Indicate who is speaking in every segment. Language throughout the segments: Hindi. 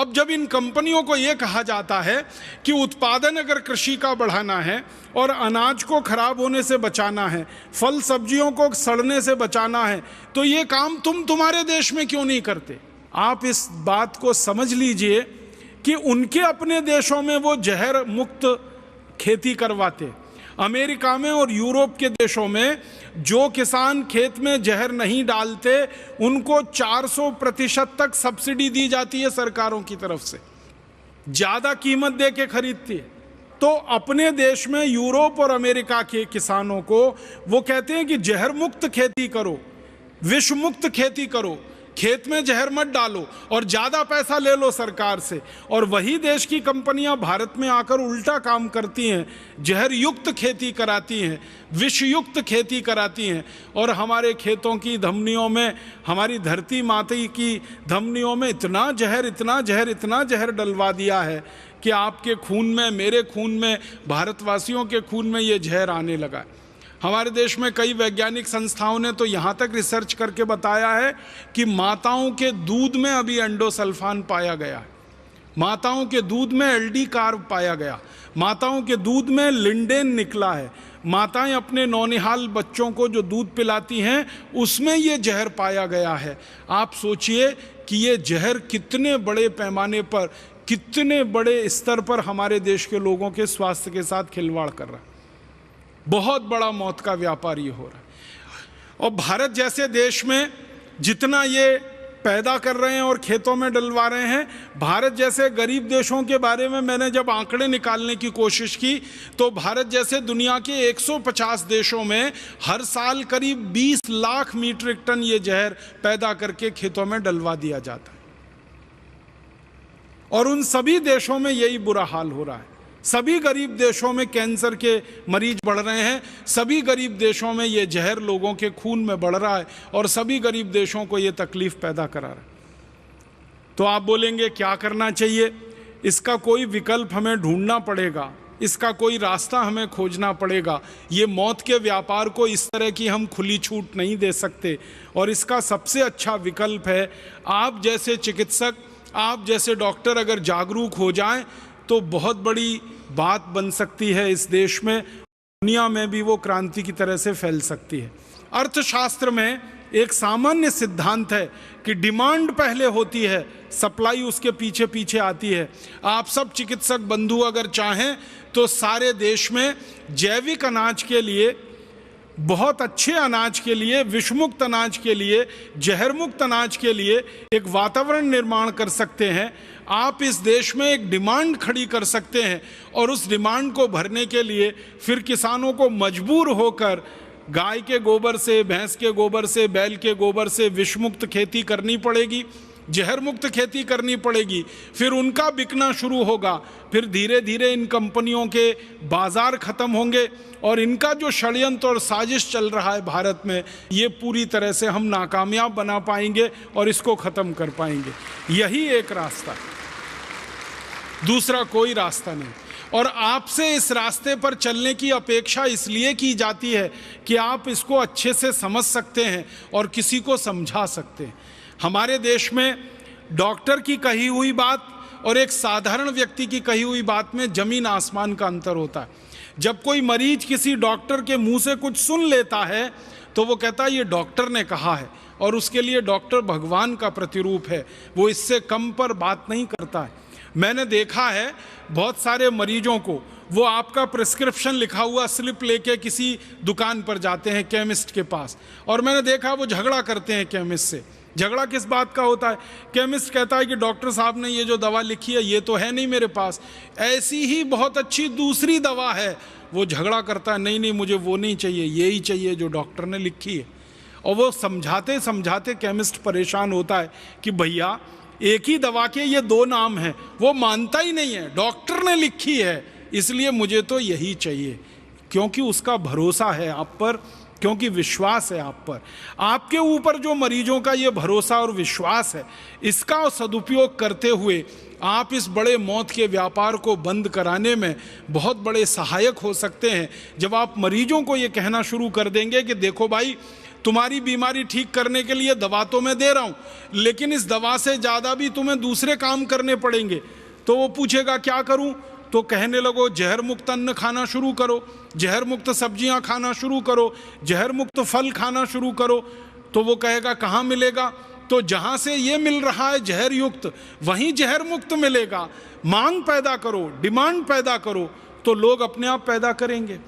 Speaker 1: अब जब इन कंपनियों को ये कहा जाता है कि उत्पादन अगर कृषि का बढ़ाना है और अनाज को खराब होने से बचाना है, फल सब्जियों को सड़ने से बचाना है, तो ये काम तुम्हारे देश में क्यों नहीं करते? आप इस बात को समझ लीजिए कि उनके अपने देशों में वो जहर मुक्त खेती करवाते। अमेरिका में और यूरोप के देशों में जो किसान खेत में जहर नहीं डालते उनको 400% तक सब्सिडी दी जाती है सरकारों की तरफ से, ज़्यादा कीमत दे के खरीदती है। तो अपने देश में यूरोप और अमेरिका के किसानों को वो कहते हैं कि जहर मुक्त खेती करो, विष मुक्त खेती करो, खेत में जहर मत डालो और ज़्यादा पैसा ले लो सरकार से। और वही देश की कंपनियां भारत में आकर उल्टा काम करती हैं, जहर युक्त खेती कराती हैं, विष युक्त खेती कराती हैं और हमारे खेतों की धमनियों में, हमारी धरती माता की धमनियों में इतना जहर डलवा दिया है कि आपके खून में, मेरे खून में, भारतवासियों के खून में ये जहर आने लगा है। हमारे देश में कई वैज्ञानिक संस्थाओं ने तो यहाँ तक रिसर्च करके बताया है कि माताओं के दूध में अभी एंडोसल्फान पाया गया है, माताओं के दूध में एल्डी कार्ब पाया गया, माताओं के दूध में लिंडेन निकला है, माताएं अपने नौनिहाल बच्चों को जो दूध पिलाती हैं उसमें ये जहर पाया गया है। आप सोचिए कि ये जहर कितने बड़े पैमाने पर, कितने बड़े स्तर पर हमारे देश के लोगों के स्वास्थ्य के साथ खिलवाड़ कर रहा है। बहुत बड़ा मौत का व्यापार ये हो रहा है। और भारत जैसे देश में जितना ये पैदा कर रहे हैं और खेतों में डलवा रहे हैं, भारत जैसे गरीब देशों के बारे में मैंने जब आंकड़े निकालने की कोशिश की तो भारत जैसे दुनिया के 150 देशों में हर साल करीब 20 लाख मीट्रिक टन ये जहर पैदा करके खेतों में डलवा दिया जाता है। और उन सभी देशों में यही बुरा हाल हो रहा है। सभी गरीब देशों में कैंसर के मरीज बढ़ रहे हैं, सभी गरीब देशों में ये जहर लोगों के खून में बढ़ रहा है और सभी गरीब देशों को ये तकलीफ पैदा करा रहा है। तो आप बोलेंगे क्या करना चाहिए? इसका कोई विकल्प हमें ढूंढना पड़ेगा, इसका कोई रास्ता हमें खोजना पड़ेगा। ये मौत के व्यापार को इस तरह की हम खुली छूट नहीं दे सकते। और इसका सबसे अच्छा विकल्प है आप जैसे चिकित्सक, आप जैसे डॉक्टर अगर जागरूक हो जाएं तो बहुत बड़ी बात बन सकती है इस देश में, दुनिया में भी वो क्रांति की तरह से फैल सकती है। अर्थशास्त्र में एक सामान्य सिद्धांत है कि डिमांड पहले होती है, सप्लाई उसके पीछे पीछे आती है। आप सब चिकित्सक बंधु अगर चाहें तो सारे देश में जैविक अनाज के लिए, बहुत अच्छे अनाज के लिए, विषमुक्त अनाज के लिए, जहरमुक्त अनाज के लिए एक वातावरण निर्माण कर सकते हैं। आप इस देश में एक डिमांड खड़ी कर सकते हैं और उस डिमांड को भरने के लिए फिर किसानों को मजबूर होकर गाय के गोबर से, भैंस के गोबर से, बैल के गोबर से विषमुक्त खेती करनी पड़ेगी, जहर मुक्त खेती करनी पड़ेगी। फिर उनका बिकना शुरू होगा, फिर धीरे धीरे इन कंपनियों के बाजार खत्म होंगे और इनका जो षड्यंत्र और साजिश चल रहा है भारत में, ये पूरी तरह से हम नाकामयाब बना पाएंगे और इसको ख़त्म कर पाएंगे। यही एक रास्ता है, दूसरा कोई रास्ता नहीं। और आपसे इस रास्ते पर चलने की अपेक्षा इसलिए की जाती है कि आप इसको अच्छे से समझ सकते हैं और किसी को समझा सकते हैं। हमारे देश में डॉक्टर की कही हुई बात और एक साधारण व्यक्ति की कही हुई बात में जमीन आसमान का अंतर होता है। जब कोई मरीज किसी डॉक्टर के मुंह से कुछ सुन लेता है तो वो कहता है ये डॉक्टर ने कहा है और उसके लिए डॉक्टर भगवान का प्रतिरूप है, वो इससे कम पर बात नहीं करता है। मैंने देखा है बहुत सारे मरीजों को, वो आपका प्रिस्क्रिप्शन लिखा हुआ स्लिप लेके किसी दुकान पर जाते हैं, केमिस्ट के पास, और मैंने देखा वो झगड़ा करते हैं केमिस्ट से। झगड़ा किस बात का होता है? केमिस्ट कहता है कि डॉक्टर साहब ने ये जो दवा लिखी है ये तो है नहीं मेरे पास, ऐसी ही बहुत अच्छी दूसरी दवा है। वो झगड़ा करता है, नहीं नहीं मुझे वो नहीं चाहिए, यही चाहिए जो डॉक्टर ने लिखी है। और वो समझाते समझाते केमिस्ट परेशान होता है कि भैया एक ही दवा के ये दो नाम हैं। वो मानता ही नहीं है, डॉक्टर ने लिखी है इसलिए मुझे तो यही चाहिए, क्योंकि उसका भरोसा है आप पर, क्योंकि विश्वास है आप पर। आपके ऊपर जो मरीजों का ये भरोसा और विश्वास है, इसका सदुपयोग करते हुए आप इस बड़े मौत के व्यापार को बंद कराने में बहुत बड़े सहायक हो सकते हैं। जब आप मरीजों को ये कहना शुरू कर देंगे कि देखो भाई तुम्हारी बीमारी ठीक करने के लिए दवा तो मैं दे रहा हूँ, लेकिन इस दवा से ज़्यादा भी तुम्हें दूसरे काम करने पड़ेंगे। तो वो पूछेगा क्या करूँ? तो कहने लगो जहर मुक्त अन्न खाना शुरू करो, जहर मुक्त सब्जियां खाना शुरू करो, जहर मुक्त फल खाना शुरू करो। तो वो कहेगा कहाँ मिलेगा? तो जहाँ से ये मिल रहा है जहर युक्त, वहीं जहर मुक्त मिलेगा। मांग पैदा करो, डिमांड पैदा करो, तो लोग अपने आप पैदा करेंगे।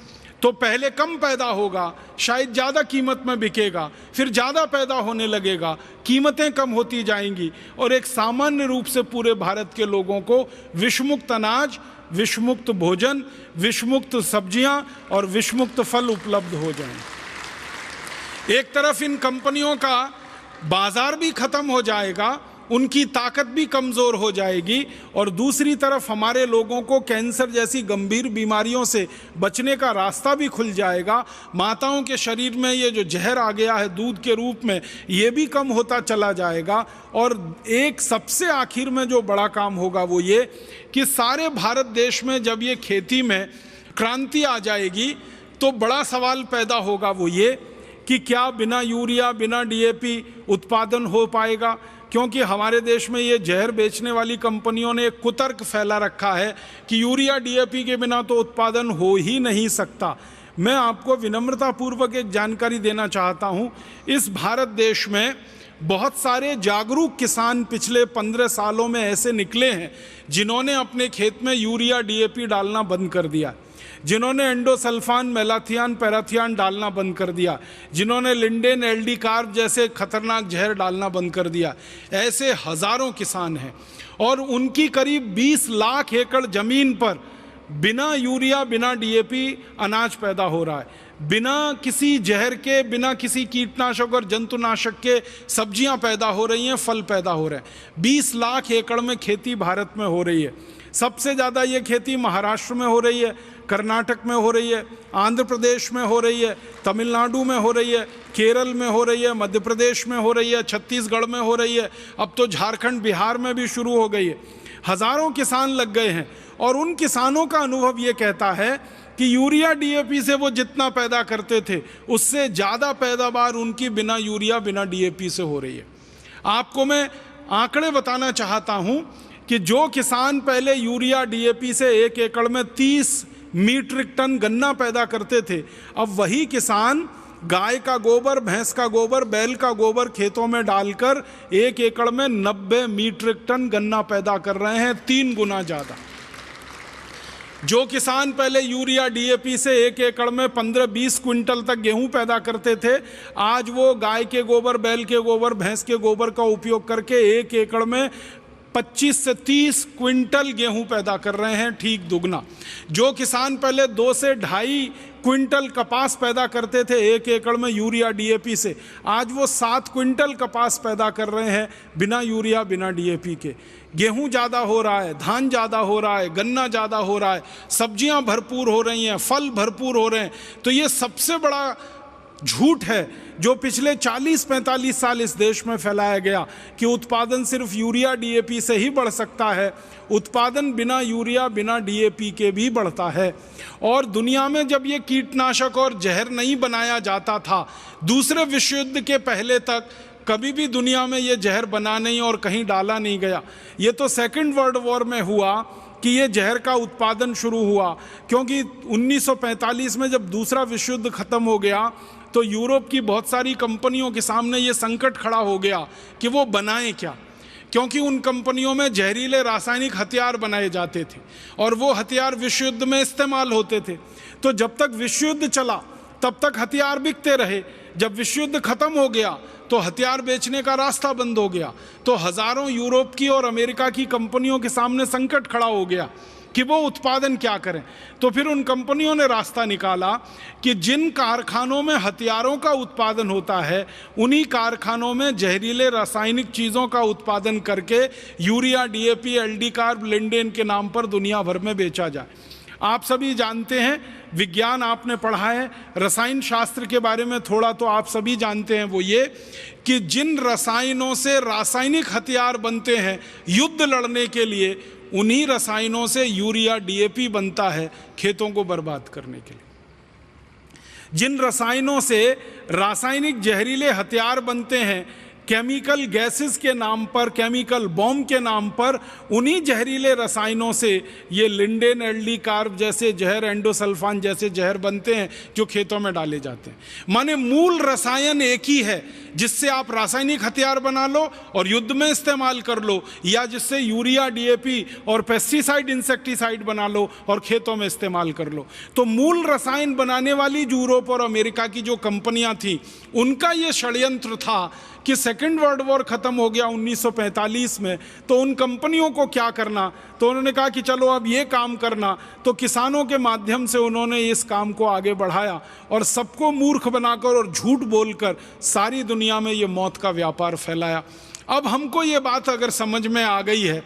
Speaker 1: तो पहले कम पैदा होगा, शायद ज़्यादा कीमत में बिकेगा, फिर ज़्यादा पैदा होने लगेगा, कीमतें कम होती जाएंगी, और एक सामान्य रूप से पूरे भारत के लोगों को विषमुक्त अनाज, विषमुक्त भोजन, विषमुक्त सब्जियां और विषमुक्त फल उपलब्ध हो जाएं। एक तरफ इन कंपनियों का बाजार भी खत्म हो जाएगा, उनकी ताकत भी कमज़ोर हो जाएगी, और दूसरी तरफ हमारे लोगों को कैंसर जैसी गंभीर बीमारियों से बचने का रास्ता भी खुल जाएगा। माताओं के शरीर में ये जो जहर आ गया है दूध के रूप में, ये भी कम होता चला जाएगा। और एक सबसे आखिर में जो बड़ा काम होगा वो ये कि सारे भारत देश में जब ये खेती में क्रांति आ जाएगी, तो बड़ा सवाल पैदा होगा वो ये कि क्या बिना यूरिया, बिना डीएपी उत्पादन हो पाएगा? क्योंकि हमारे देश में ये जहर बेचने वाली कंपनियों ने एक कुतर्क फैला रखा है कि यूरिया डीएपी के बिना तो उत्पादन हो ही नहीं सकता। मैं आपको विनम्रतापूर्वक एक जानकारी देना चाहता हूँ। इस भारत देश में बहुत सारे जागरूक किसान पिछले 15 सालों में ऐसे निकले हैं जिन्होंने अपने खेत में यूरिया डीएपी डालना बंद कर दिया, जिन्होंने एंडोसल्फान, मेलाथियान, पैराथियान डालना बंद कर दिया, जिन्होंने लिंडेन, एलडी कार्ब जैसे खतरनाक जहर डालना बंद कर दिया। ऐसे हजारों किसान हैं, और उनकी करीब 20 लाख एकड़ जमीन पर बिना यूरिया, बिना डीएपी अनाज पैदा हो रहा है, बिना किसी जहर के, बिना किसी कीटनाशक और जंतुनाशक के सब्जियां पैदा हो रही हैं, फल पैदा हो रहे हैं। 20 लाख एकड़ में खेती भारत में हो रही है। सबसे ज़्यादा ये खेती महाराष्ट्र में हो रही है, कर्नाटक में हो रही है, आंध्र प्रदेश में हो रही है, तमिलनाडु में हो रही है, केरल में हो रही है, मध्य प्रदेश में हो रही है, छत्तीसगढ़ में हो रही है, अब तो झारखंड, बिहार में भी शुरू हो गई है। हज़ारों किसान लग गए हैं, और उन किसानों का अनुभव ये कहता है कि यूरिया डीएपी से वो जितना पैदा करते थे उससे ज़्यादा पैदावार उनकी बिना यूरिया, बिना डीएपी से हो रही है। आपको मैं आंकड़े बताना चाहता हूँ कि जो किसान पहले यूरिया डीएपी से 1 एकड़ में 30 मीट्रिक टन गन्ना पैदा करते थे, अब वही किसान गाय का गोबर, भैंस का गोबर, बैल का गोबर खेतों में डालकर 1 एकड़ में 90 मीट्रिक टन गन्ना पैदा कर रहे हैं, 3 गुना ज़्यादा। जो किसान पहले यूरिया डीएपी से 1 एकड़ में 15-20 क्विंटल तक गेहूं पैदा करते थे, आज वो गाय के गोबर, बैल के गोबर, भैंस के गोबर का उपयोग करके 1 एकड़ में 25 से 30 क्विंटल गेहूं पैदा कर रहे हैं, ठीक दुगना। जो किसान पहले 2 से 2.5 क्विंटल कपास पैदा करते थे 1 एकड़ में यूरिया डीएपी से, आज वो 7 क्विंटल कपास पैदा कर रहे हैं बिना यूरिया, बिना डीएपी के। गेहूं ज़्यादा हो रहा है, धान ज़्यादा हो रहा है, गन्ना ज़्यादा हो रहा है, सब्जियां भरपूर हो रही हैं, फल भरपूर हो रहे हैं। तो ये सबसे बड़ा झूठ है जो पिछले 40-45 साल इस देश में फैलाया गया कि उत्पादन सिर्फ यूरिया डीएपी से ही बढ़ सकता है। उत्पादन बिना यूरिया, बिना डीएपी के भी बढ़ता है। और दुनिया में जब ये कीटनाशक और जहर नहीं बनाया जाता था, दूसरे विश्व युद्ध के पहले तक कभी भी दुनिया में ये जहर बना नहीं और कहीं डाला नहीं गया। ये तो सेकेंड वर्ल्ड वॉर में हुआ कि ये जहर का उत्पादन शुरू हुआ, क्योंकि 1945 में जब दूसरा विश्व युद्ध खत्म हो गया तो यूरोप की बहुत सारी कंपनियों के सामने ये संकट खड़ा हो गया कि वो बनाएं क्या, क्योंकि उन कंपनियों में जहरीले रासायनिक हथियार बनाए जाते थे और वो हथियार विश्व युद्ध में इस्तेमाल होते थे। तो जब तक विश्व युद्ध चला तब तक हथियार बिकते रहे। जब विश्व युद्ध खत्म हो गया तो हथियार बेचने का रास्ता बंद हो गया, तो हज़ारों यूरोप की और अमेरिका की कंपनियों के सामने संकट खड़ा हो गया कि वो उत्पादन क्या करें। तो फिर उन कंपनियों ने रास्ता निकाला कि जिन कारखानों में हथियारों का उत्पादन होता है उन्हीं कारखानों में जहरीले रासायनिक चीज़ों का उत्पादन करके urea, DAP, LD carb, lindane के नाम पर दुनिया भर में बेचा जाए। आप सभी जानते हैं, विज्ञान आपने पढ़ा है, रसायन शास्त्र के बारे में थोड़ा तो आप सभी जानते हैं। वो ये कि जिन रसायनों से रासायनिक हथियार बनते हैं युद्ध लड़ने के लिए, उन्हीं रसायनों से यूरिया, डीएपी बनता है खेतों को बर्बाद करने के लिए। जिन रसायनों से रासायनिक जहरीले हथियार बनते हैं केमिकल गैसेस के नाम पर, केमिकल बॉम्ब के नाम पर, उन्हीं जहरीले रसायनों से ये लिंडेन एल्डी कार्ब जैसे जहर, एंडोसल्फान जैसे जहर बनते हैं जो खेतों में डाले जाते हैं। माने मूल रसायन एक ही है, जिससे आप रासायनिक हथियार बना लो और युद्ध में इस्तेमाल कर लो, या जिससे यूरिया, डीएपी और पेस्टिसाइड, इंसेक्टिसाइड बना लो और खेतों में इस्तेमाल कर लो। तो मूल रसायन बनाने वाली यूरोप और अमेरिका की जो कंपनियां थी, उनका ये षड्यंत्र था कि सेकेंड वर्ल्ड वॉर खत्म हो गया 1945 में, तो उन कंपनियों को क्या करना। तो उन्होंने कहा कि चलो अब ये काम करना। तो किसानों के माध्यम से उन्होंने इस काम को आगे बढ़ाया और सबको मूर्ख बनाकर और झूठ बोलकर सारी दुनिया में ये मौत का व्यापार फैलाया। अब हमको ये बात अगर समझ में आ गई है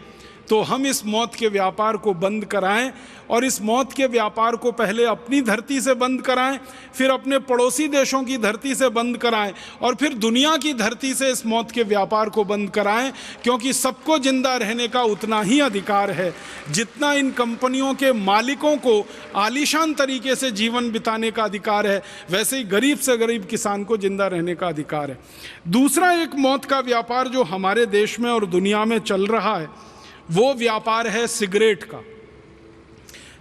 Speaker 1: तो हम इस मौत के व्यापार को बंद कराएं, और इस मौत के व्यापार को पहले अपनी धरती से बंद कराएं, फिर अपने पड़ोसी देशों की धरती से बंद कराएं, और फिर दुनिया की धरती से इस मौत के व्यापार को बंद कराएं। क्योंकि सबको जिंदा रहने का उतना ही अधिकार है जितना इन कंपनियों के मालिकों को आलीशान तरीके से जीवन बिताने का अधिकार है, वैसे ही गरीब से गरीब किसान को जिंदा रहने का अधिकार है। दूसरा एक मौत का व्यापार जो हमारे देश में और दुनिया में चल रहा है, वो व्यापार है सिगरेट का।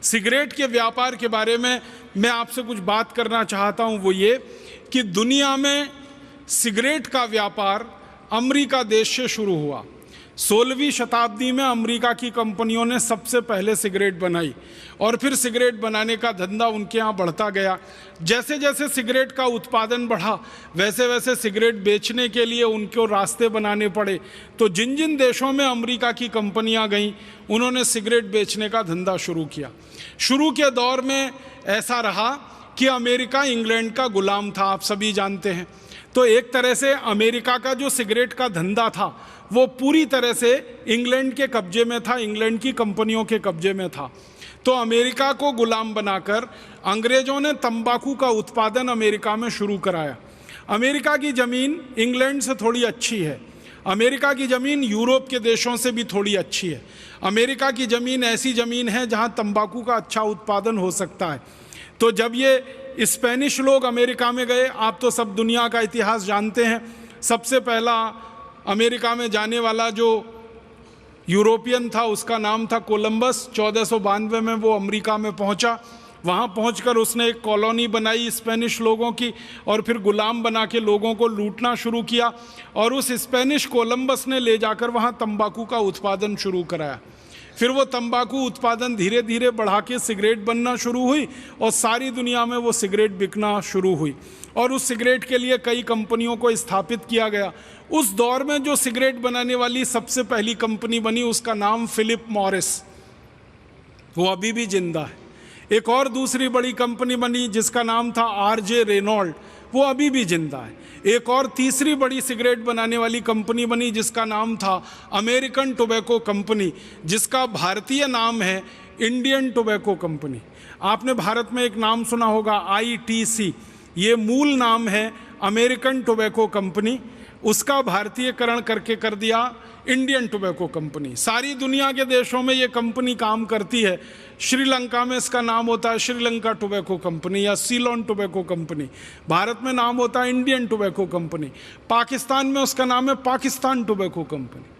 Speaker 1: सिगरेट के व्यापार के बारे में मैं आपसे कुछ बात करना चाहता हूं। वो ये कि दुनिया में सिगरेट का व्यापार अमेरिका देश से शुरू हुआ। 16वीं शताब्दी में अमेरिका की कंपनियों ने सबसे पहले सिगरेट बनाई, और फिर सिगरेट बनाने का धंधा उनके यहाँ बढ़ता गया। जैसे जैसे सिगरेट का उत्पादन बढ़ा, वैसे वैसे सिगरेट बेचने के लिए उनको रास्ते बनाने पड़े। तो जिन जिन देशों में अमेरिका की कंपनियां गईं, उन्होंने सिगरेट बेचने का धंधा शुरू किया। शुरू के दौर में ऐसा रहा कि अमेरिका इंग्लैंड का गुलाम था, आप सभी जानते हैं। तो एक तरह से अमेरिका का जो सिगरेट का धंधा था वो पूरी तरह से इंग्लैंड के कब्जे में था, इंग्लैंड की कंपनियों के कब्जे में था। तो अमेरिका को गुलाम बनाकर अंग्रेजों ने तंबाकू का उत्पादन अमेरिका में शुरू कराया। अमेरिका की ज़मीन इंग्लैंड से थोड़ी अच्छी है, अमेरिका की ज़मीन यूरोप के देशों से भी थोड़ी अच्छी है। अमेरिका की ज़मीन ऐसी ज़मीन है जहां तंबाकू का अच्छा उत्पादन हो सकता है। तो जब ये स्पेनिश लोग अमेरिका में गए, आप तो सब दुनिया का इतिहास जानते हैं, सबसे पहला अमेरिका में जाने वाला जो यूरोपियन था उसका नाम था कोलंबस। 1492 में वो अमेरिका में पहुंचा। वहाँ पहुंचकर उसने एक कॉलोनी बनाई स्पेनिश लोगों की, और फिर गुलाम बना के लोगों को लूटना शुरू किया। और उस स्पेनिश कोलंबस ने ले जाकर वहाँ तंबाकू का उत्पादन शुरू कराया। फिर वो तंबाकू उत्पादन धीरे धीरे बढ़ा के सिगरेट बनना शुरू हुई, और सारी दुनिया में वो सिगरेट बिकना शुरू हुई। और उस सिगरेट के लिए कई कंपनियों को स्थापित किया गया। उस दौर में जो सिगरेट बनाने वाली सबसे पहली कंपनी बनी, उसका नाम फिलिप मॉरिस, वो अभी भी जिंदा है। एक और दूसरी बड़ी कंपनी बनी जिसका नाम था आरजे रेनॉल्ड, वो अभी भी जिंदा है। एक और तीसरी बड़ी सिगरेट बनाने वाली कंपनी बनी जिसका नाम था अमेरिकन टोबैको कंपनी, जिसका भारतीय नाम है इंडियन टोबैको कंपनी। आपने भारत में एक नाम सुना होगा ITC, ये मूल नाम है अमेरिकन टोबैको कंपनी, उसका भारतीयकरण करके कर दिया इंडियन टोबैको कंपनी। सारी दुनिया के देशों में ये कंपनी काम करती है। श्रीलंका में इसका नाम होता है श्रीलंका टोबैको कंपनी या सीलोन टोबैको कंपनी। भारत में नाम होता है इंडियन टोबैको कंपनी। पाकिस्तान में उसका नाम है पाकिस्तान टोबैको कंपनी।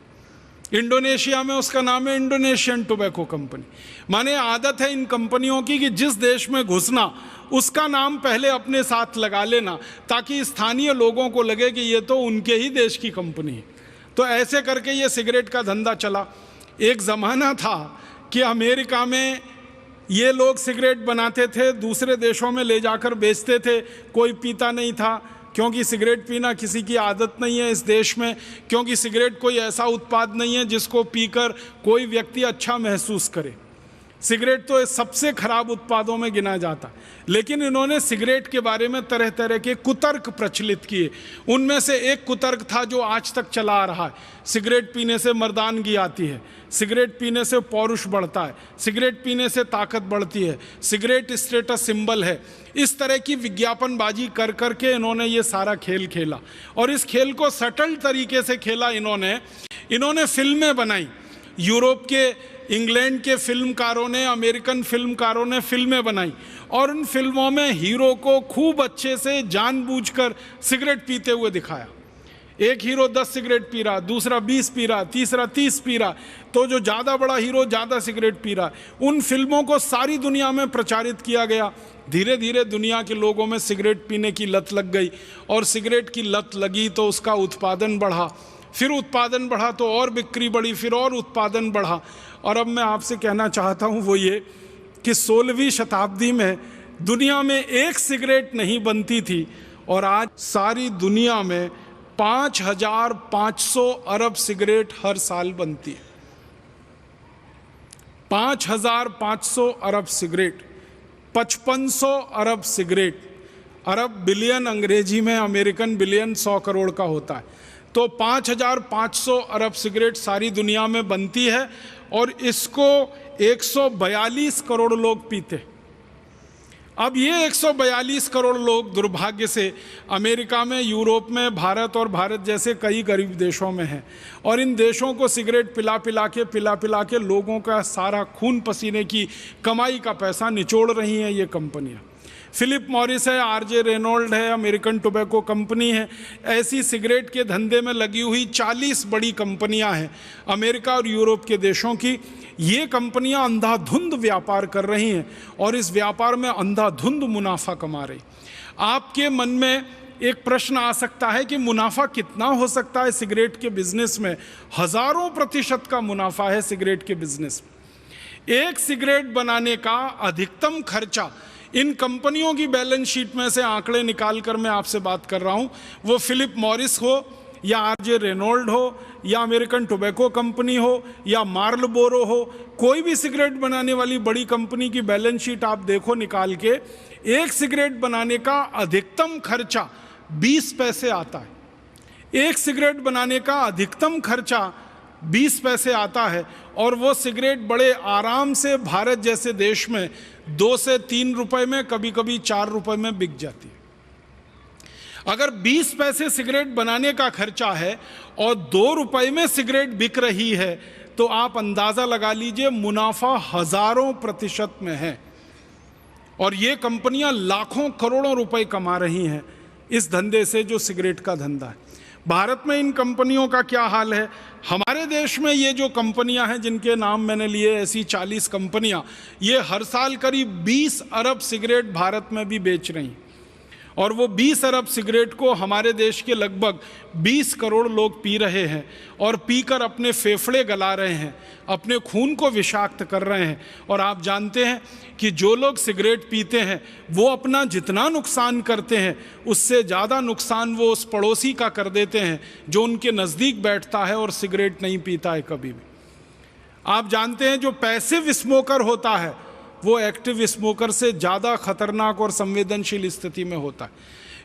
Speaker 1: इंडोनेशिया में उसका नाम है इंडोनेशियन टोबैको कंपनी। माने आदत है इन कंपनियों की कि जिस देश में घुसना उसका नाम पहले अपने साथ लगा लेना, ताकि स्थानीय लोगों को लगे कि ये तो उनके ही देश की कंपनी है। तो ऐसे करके ये सिगरेट का धंधा चला। एक ज़माना था कि अमेरिका में ये लोग सिगरेट बनाते थे, दूसरे देशों में ले जाकर बेचते थे, कोई पीता नहीं था, क्योंकि सिगरेट पीना किसी की आदत नहीं है इस देश में, क्योंकि सिगरेट कोई ऐसा उत्पाद नहीं है जिसको पीकर कोई व्यक्ति अच्छा महसूस करे। सिगरेट तो सबसे खराब उत्पादों में गिना जाता। लेकिन इन्होंने सिगरेट के बारे में तरह तरह के कुतर्क प्रचलित किए। उनमें से एक कुतर्क था जो आज तक चला आ रहा है, सिगरेट पीने से मर्दानगी आती है, सिगरेट पीने से पौरुष बढ़ता है, सिगरेट पीने से ताकत बढ़ती है, सिगरेट स्टेटस सिंबल है। इस तरह की विज्ञापनबाजी कर करके इन्होंने ये सारा खेल खेला, और इस खेल को सटल तरीके से खेला इन्होंने फिल्में बनाई। यूरोप के इंग्लैंड के फिल्मकारों ने, अमेरिकन फिल्मकारों ने फिल्में बनाई और उन फिल्मों में हीरो को खूब अच्छे से जानबूझकर सिगरेट पीते हुए दिखाया। एक हीरो 10 सिगरेट पी रहा, दूसरा 20 पी रहा, तीसरा 30 पी रहा, तो जो ज़्यादा बड़ा हीरो ज़्यादा सिगरेट पी रहा। उन फिल्मों को सारी दुनिया में प्रचारित किया गया। धीरे धीरे दुनिया के लोगों में सिगरेट पीने की लत लग गई और सिगरेट की लत लगी तो उसका उत्पादन बढ़ा, फिर उत्पादन बढ़ा तो और बिक्री बढ़ी, फिर और उत्पादन बढ़ा। और अब मैं आपसे कहना चाहता हूँ वो ये कि 16वीं शताब्दी में दुनिया में एक सिगरेट नहीं बनती थी और आज सारी दुनिया में 5,500 अरब सिगरेट हर साल बनती है। 5,500 अरब सिगरेट, 5500 अरब सिगरेट। अरब बिलियन अंग्रेजी में, अमेरिकन बिलियन 100 करोड़ का होता है। तो 5,500 अरब सिगरेट सारी दुनिया में बनती है और इसको 142 करोड़ लोग पीते। अब ये 142 करोड़ लोग दुर्भाग्य से अमेरिका में, यूरोप में, भारत और भारत जैसे कई गरीब देशों में हैं और इन देशों को सिगरेट पिला पिला के लोगों का सारा खून पसीने की कमाई का पैसा निचोड़ रही हैं ये कंपनियां। फिलिप मॉरिस है, आरजे रेनॉल्ड है, अमेरिकन टोबैको कंपनी है। ऐसी सिगरेट के धंधे में लगी हुई 40 बड़ी कंपनियां हैं अमेरिका और यूरोप के देशों की। ये कंपनियां अंधाधुंध व्यापार कर रही हैं और इस व्यापार में अंधाधुंध मुनाफा कमा रही। आपके मन में एक प्रश्न आ सकता है कि मुनाफा कितना हो सकता है सिगरेट के बिजनेस में? हजारों प्रतिशत का मुनाफा है सिगरेट के बिजनेस में। एक सिगरेट बनाने का अधिकतम खर्चा, इन कंपनियों की बैलेंस शीट में से आंकड़े निकाल कर मैं आपसे बात कर रहा हूं, वो फिलिप मॉरिस हो या आरजे रेनॉल्ड हो या अमेरिकन टोबैको कंपनी हो या मार्लबोरो हो, कोई भी सिगरेट बनाने वाली बड़ी कंपनी की बैलेंस शीट आप देखो निकाल के, एक सिगरेट बनाने का अधिकतम खर्चा 20 पैसे आता है। एक सिगरेट बनाने का अधिकतम खर्चा 20 पैसे आता है और वो सिगरेट बड़े आराम से भारत जैसे देश में 2 से 3 रुपए में, कभी कभी 4 रुपए में बिक जाती है। अगर 20 पैसे सिगरेट बनाने का खर्चा है और 2 रुपए में सिगरेट बिक रही है तो आप अंदाजा लगा लीजिए मुनाफा हजारों प्रतिशत में है और ये कंपनियां लाखों करोड़ों रुपए कमा रही हैं इस धंधे से, जो सिगरेट का धंधा है। भारत में इन कंपनियों का क्या हाल है? हमारे देश में ये जो कंपनियां हैं जिनके नाम मैंने लिए, ऐसी 40 कंपनियां, ये हर साल करीब 20 अरब सिगरेट भारत में भी बेच रही हैं और वो 20 अरब सिगरेट को हमारे देश के लगभग 20 करोड़ लोग पी रहे हैं और पीकर अपने फेफड़े गला रहे हैं, अपने खून को विषाक्त कर रहे हैं। और आप जानते हैं कि जो लोग सिगरेट पीते हैं वो अपना जितना नुकसान करते हैं उससे ज़्यादा नुकसान वो उस पड़ोसी का कर देते हैं जो उनके नज़दीक बैठता है और सिगरेट नहीं पीता है कभी भी। आप जानते हैं जो पैसिव स्मोकर होता है वो एक्टिव स्मोकर से ज़्यादा खतरनाक और संवेदनशील स्थिति में होता है,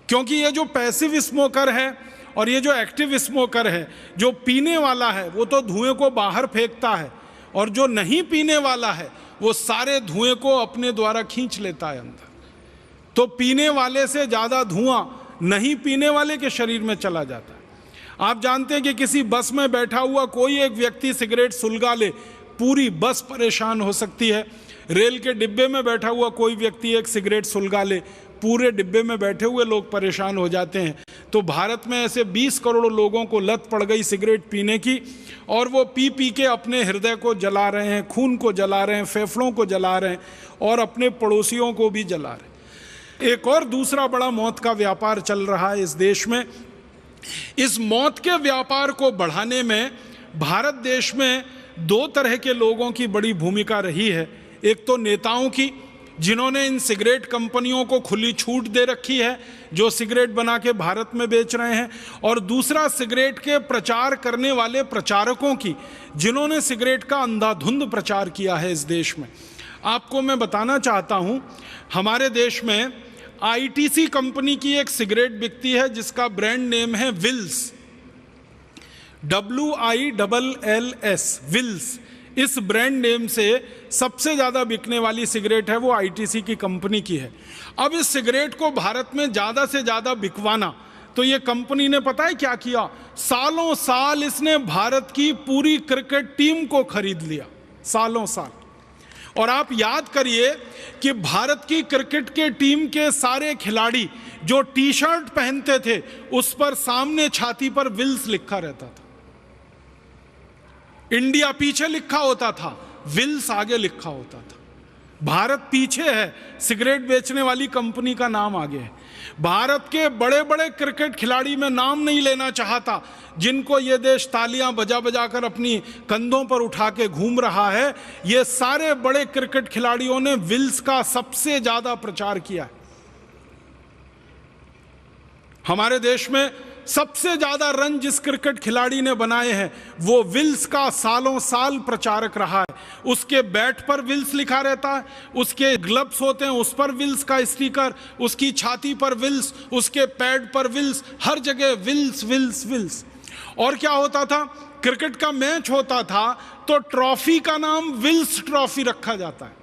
Speaker 1: क्योंकि ये जो पैसिव स्मोकर है और ये जो एक्टिव स्मोकर है, जो पीने वाला है वो तो धुएं को बाहर फेंकता है और जो नहीं पीने वाला है वो सारे धुएं को अपने द्वारा खींच लेता है अंदर। तो पीने वाले से ज़्यादा धुआं नहीं पीने वाले के शरीर में चला जाता है। आप जानते हैं कि किसी बस में बैठा हुआ कोई एक व्यक्ति सिगरेट सुलगा ले, पूरी बस परेशान हो सकती है। रेल के डिब्बे में बैठा हुआ कोई व्यक्ति एक सिगरेट सुलगा ले, पूरे डिब्बे में बैठे हुए लोग परेशान हो जाते हैं। तो भारत में ऐसे 20 करोड़ लोगों को लत पड़ गई सिगरेट पीने की और वो पी पी के अपने हृदय को जला रहे हैं, खून को जला रहे हैं, फेफड़ों को जला रहे हैं और अपने पड़ोसियों को भी जला रहे हैं। एक और दूसरा बड़ा मौत का व्यापार चल रहा है इस देश में। इस मौत के व्यापार को बढ़ाने में भारत देश में 2 तरह के लोगों की बड़ी भूमिका रही है। एक तो नेताओं की, जिन्होंने इन सिगरेट कंपनियों को खुली छूट दे रखी है जो सिगरेट बना के भारत में बेच रहे हैं, और दूसरा सिगरेट के प्रचार करने वाले प्रचारकों की, जिन्होंने सिगरेट का अंधाधुंध प्रचार किया है इस देश में। आपको मैं बताना चाहता हूं, हमारे देश में आईटीसी कंपनी की एक सिगरेट बिकती है जिसका ब्रांड नेम है विल्स, WILLS, विल्स। इस ब्रांड नेम से सबसे ज़्यादा बिकने वाली सिगरेट है वो आईटीसी की कंपनी की है। अब इस सिगरेट को भारत में ज़्यादा से ज़्यादा बिकवाना, तो ये कंपनी ने पता है क्या किया? सालों साल इसने भारत की पूरी क्रिकेट टीम को खरीद लिया। सालों साल। और आप याद करिए कि भारत की क्रिकेट के टीम के सारे खिलाड़ी जो टी शर्ट पहनते थे उस पर सामने छाती पर विल्स लिखा रहता था। इंडिया पीछे लिखा होता था, विल्स आगे लिखा होता था। भारत पीछे है, सिगरेट बेचने वाली कंपनी का नाम आगे है। भारत के बड़े बड़े क्रिकेट खिलाड़ी में नाम नहीं लेना चाहता जिनको ये देश तालियां बजा बजा कर अपनी कंधों पर उठा के घूम रहा है। ये सारे बड़े क्रिकेट खिलाड़ियों ने विल्स का सबसे ज्यादा प्रचार किया है। हमारे देश में सबसे ज्यादा रन जिस क्रिकेट खिलाड़ी ने बनाए हैं वो विल्स का सालों साल प्रचारक रहा है। उसके बैट पर विल्स लिखा रहता है, उसके ग्लव्स होते हैं उस पर विल्स का स्टिकर, उसकी छाती पर विल्स, उसके पैड पर विल्स, हर जगह विल्स विल्स विल्स। और क्या होता था, क्रिकेट का मैच होता था तो ट्रॉफी का नाम विल्स ट्रॉफी रखा जाता है।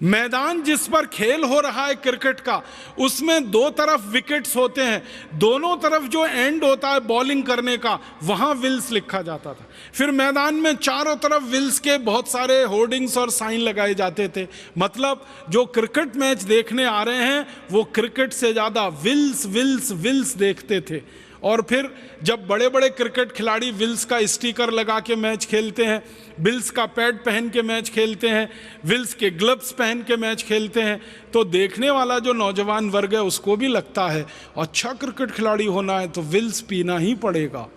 Speaker 1: मैदान जिस पर खेल हो रहा है क्रिकेट का उसमें दो तरफ विकेट्स होते हैं, दोनों तरफ जो एंड होता है बॉलिंग करने का वहां विल्स लिखा जाता था। फिर मैदान में चारों तरफ विल्स के बहुत सारे होर्डिंग्स और साइन लगाए जाते थे। मतलब जो क्रिकेट मैच देखने आ रहे हैं वो क्रिकेट से ज्यादा विल्स विल्स विल्स देखते थे। और फिर जब बड़े बड़े क्रिकेट खिलाड़ी विल्स का स्टिकर लगा के मैच खेलते हैं, विल्स का पैड पहन के मैच खेलते हैं, विल्स के ग्लव्स पहन के मैच खेलते हैं, तो देखने वाला जो नौजवान वर्ग है उसको भी लगता है अच्छा क्रिकेट खिलाड़ी होना है तो विल्स पीना ही पड़ेगा।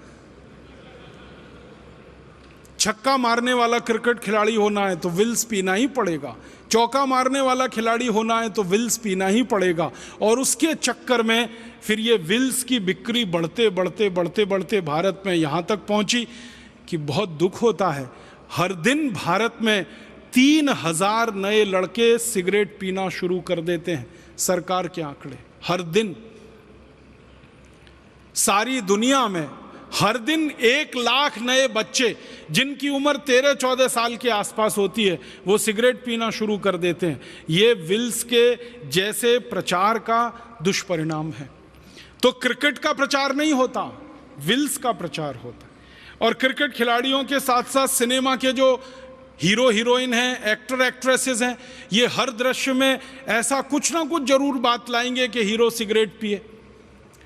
Speaker 1: छक्का मारने वाला क्रिकेट खिलाड़ी होना है तो विल्स पीना ही पड़ेगा, चौका मारने वाला खिलाड़ी होना है तो विल्स पीना ही पड़ेगा। और उसके चक्कर में फिर ये विल्स की बिक्री बढ़ते बढ़ते बढ़ते बढ़ते भारत में यहाँ तक पहुँची कि बहुत दुख होता है, हर दिन भारत में 3000 नए लड़के सिगरेट पीना शुरू कर देते हैं। सरकार के आंकड़े, हर दिन सारी दुनिया में हर दिन 1 लाख नए बच्चे जिनकी उम्र 13-14 साल के आसपास होती है वो सिगरेट पीना शुरू कर देते हैं। ये विल्स के जैसे प्रचार का दुष्परिणाम है। तो क्रिकेट का प्रचार नहीं होता, विल्स का प्रचार होता है। और क्रिकेट खिलाड़ियों के साथ साथ सिनेमा के जो हीरो हीरोइन हैं, एक्टर एक्ट्रेसेस हैं, ये हर दृश्य में ऐसा कुछ ना कुछ जरूर बात लाएंगे कि हीरो सिगरेट पिए।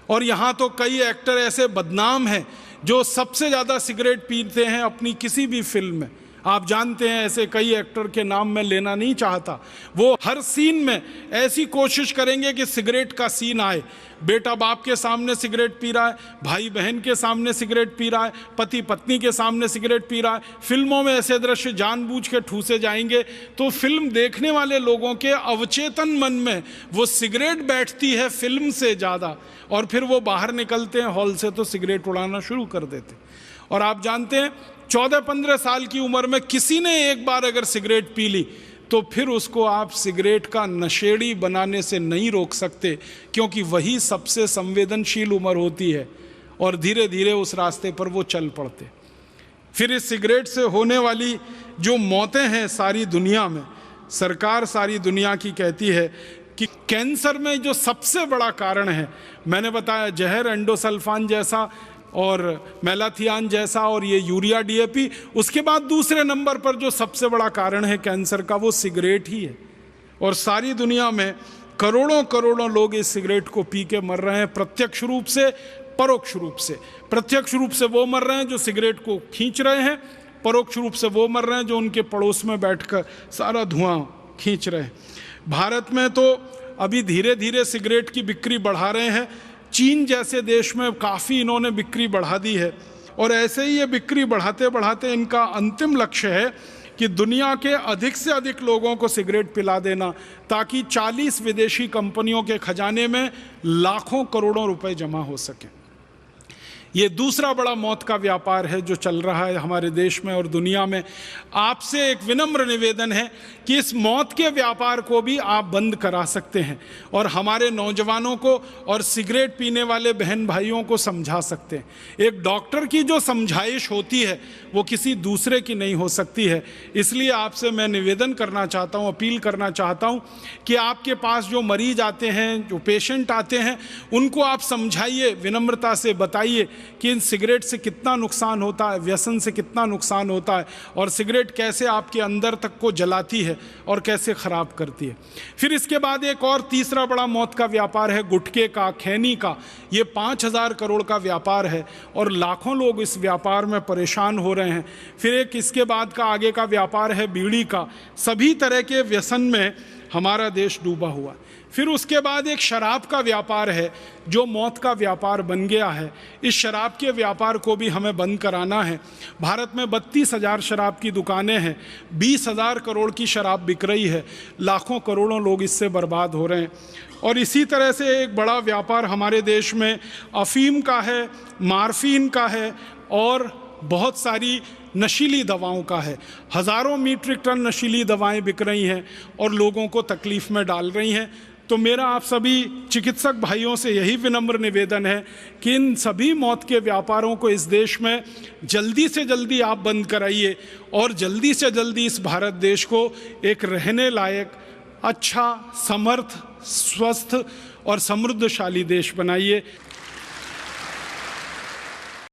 Speaker 1: और यहाँ तो कई एक्टर ऐसे बदनाम हैं जो सबसे ज़्यादा सिगरेट पीते हैं अपनी किसी भी फिल्म में। आप जानते हैं ऐसे कई एक्टर के नाम मैं लेना नहीं चाहता। वो हर सीन में ऐसी कोशिश करेंगे कि सिगरेट का सीन आए। बेटा बाप के सामने सिगरेट पी रहा है, भाई बहन के सामने सिगरेट पी रहा है, पति पत्नी के सामने सिगरेट पी रहा है। फिल्मों में ऐसे दृश्य जानबूझ के ठूसे जाएंगे तो फिल्म देखने वाले लोगों के अवचेतन मन में वो सिगरेट बैठती है फिल्म से ज़्यादा, और फिर वो बाहर निकलते हैं हॉल से तो सिगरेट उड़ाना शुरू कर देते। और आप जानते हैं 14-15 साल की उम्र में किसी ने एक बार अगर सिगरेट पी ली तो फिर उसको आप सिगरेट का नशेड़ी बनाने से नहीं रोक सकते, क्योंकि वही सबसे संवेदनशील उम्र होती है और धीरे धीरे उस रास्ते पर वो चल पड़ते। फिर इस सिगरेट से होने वाली जो मौतें हैं सारी दुनिया में, सरकार सारी दुनिया की कहती है कि कैंसर में जो सबसे बड़ा कारण है, मैंने बताया जहर, एंडोसल्फान जैसा और मेलाथियान जैसा और ये यूरिया डीएपी, उसके बाद दूसरे नंबर पर जो सबसे बड़ा कारण है कैंसर का वो सिगरेट ही है। और सारी दुनिया में करोड़ों करोड़ों लोग इस सिगरेट को पी के मर रहे हैं, प्रत्यक्ष रूप से परोक्ष रूप से। प्रत्यक्ष रूप से वो मर रहे हैं जो सिगरेट को खींच रहे हैं, परोक्ष रूप से वो मर रहे हैं जो उनके पड़ोस में बैठकर सारा धुआं खींच रहे हैं। भारत में तो अभी धीरे धीरे सिगरेट की बिक्री बढ़ा रहे हैं। चीन जैसे देश में काफ़ी इन्होंने बिक्री बढ़ा दी है और ऐसे ही ये बिक्री बढ़ाते बढ़ाते इनका अंतिम लक्ष्य है कि दुनिया के अधिक से अधिक लोगों को सिगरेट पिला देना, ताकि 40 विदेशी कंपनियों के खजाने में लाखों करोड़ों रुपए जमा हो सके। ये दूसरा बड़ा मौत का व्यापार है जो चल रहा है हमारे देश में और दुनिया में। आपसे एक विनम्र निवेदन है कि इस मौत के व्यापार को भी आप बंद करा सकते हैं और हमारे नौजवानों को और सिगरेट पीने वाले बहन भाइयों को समझा सकते हैं। एक डॉक्टर की जो समझाइश होती है वो किसी दूसरे की नहीं हो सकती है। इसलिए आपसे मैं निवेदन करना चाहता हूँ, अपील करना चाहता हूँ कि आपके पास जो मरीज आते हैं, जो पेशेंट आते हैं, उनको आप समझाइए, विनम्रता से बताइए कि इन सिगरेट से कितना नुकसान होता है, व्यसन से कितना नुकसान होता है और सिगरेट कैसे आपके अंदर तक को जलाती है और कैसे ख़राब करती है। फिर इसके बाद एक और तीसरा बड़ा मौत का व्यापार है गुटखे का, खैनी का। ये 5,000 करोड़ का व्यापार है और लाखों लोग इस व्यापार में परेशान हो रहे हैं। फिर एक इसके बाद का आगे का व्यापार है बीड़ी का। सभी तरह के व्यसन में हमारा देश डूबा हुआ है। फिर उसके बाद एक शराब का व्यापार है जो मौत का व्यापार बन गया है। इस शराब के व्यापार को भी हमें बंद कराना है। भारत में 32,000 शराब की दुकानें हैं, 20,000 करोड़ की शराब बिक रही है, लाखों करोड़ों लोग इससे बर्बाद हो रहे हैं। और इसी तरह से एक बड़ा व्यापार हमारे देश में अफीम का है, मार्फीन का है और बहुत सारी नशीली दवाओं का है। हज़ारों मीट्रिक टन नशीली दवाएं बिक रही हैं और लोगों को तकलीफ़ में डाल रही हैं। तो मेरा आप सभी चिकित्सक भाइयों से यही विनम्र निवेदन है कि इन सभी मौत के व्यापारों को इस देश में जल्दी से जल्दी आप बंद कराइए और जल्दी से जल्दी इस भारत देश को एक रहने लायक, अच्छा, समर्थ, स्वस्थ और समृद्धशाली देश बनाइए।